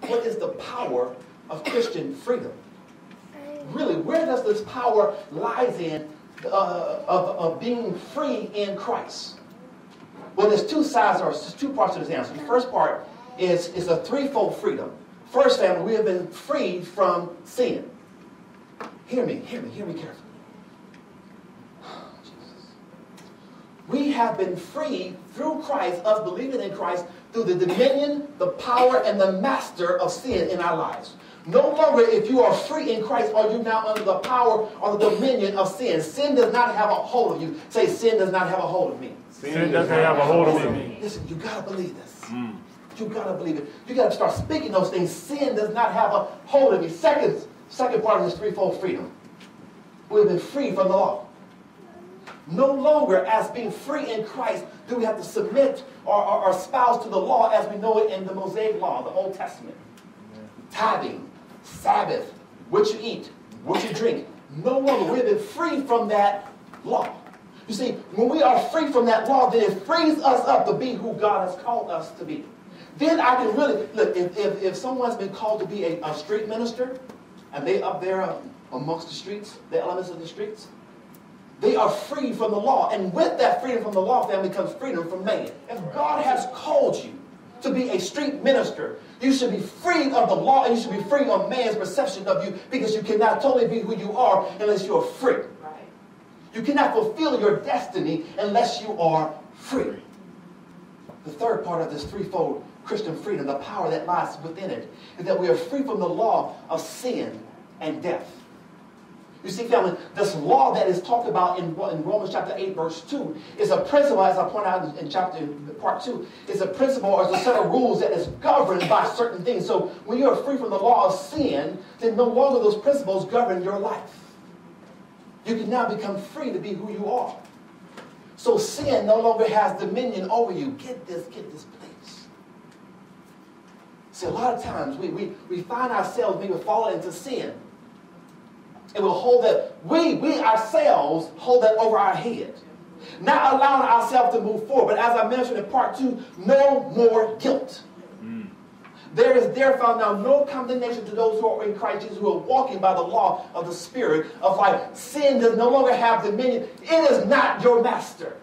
what is the power of Christian freedom? Really, where does this power lies in of being free in Christ? Well, there's two sides, or there's two parts of this answer. The first part is a threefold freedom. First, family, we have been freed from sin. Hear me carefully. We have been freed through Christ, us believing in Christ, through the dominion, the power, and the master of sin in our lives. No longer, if you are free in Christ, are you now under the power or the dominion of sin. Sin does not have a hold of you. Say, sin does not have a hold of me. Sin doesn't have a hold of me. Listen, you got to believe this. You got to believe it. You got to start speaking those things. Sin does not have a hold of me. Second part of this threefold freedom. We've been free from the law. No longer, as being free in Christ, do we have to submit or espouse to the law as we know it in the Mosaic law, the Old Testament. Tithing, Sabbath, what you eat, what you drink. No longer. We've been free from that law. You see, when we are free from that law, then it frees us up to be who God has called us to be. Then I can really, look, if someone's been called to be a street minister, and they up there amongst the streets, the elements of the streets, they are free from the law. And with that freedom from the law, family, comes freedom from man. If God has called you to be a street minister, you should be free of the law, and you should be free of man's perception of you, because you cannot totally be who you are unless you are free. Right. You cannot fulfill your destiny unless you are free. The third part of this threefold Christian freedom, the power that lies within it, is that we are free from the law of sin and death. You see, family, this law that is talked about in Romans chapter 8, verse 2, is a principle, as I point out in part 2, is a principle or is a set of rules that is governed by certain things. So when you are free from the law of sin, then no longer those principles govern your life. You can now become free to be who you are. So sin no longer has dominion over you. Get this, please. See, a lot of times we find ourselves maybe falling into sin. It will hold that, we ourselves hold that over our head. Not allowing ourselves to move forward. But as I mentioned in part 2, no more guilt. There is therefore now no condemnation to those who are in Christ Jesus, who are walking by the law of the Spirit of life. Sin does no longer have dominion. It is not your master.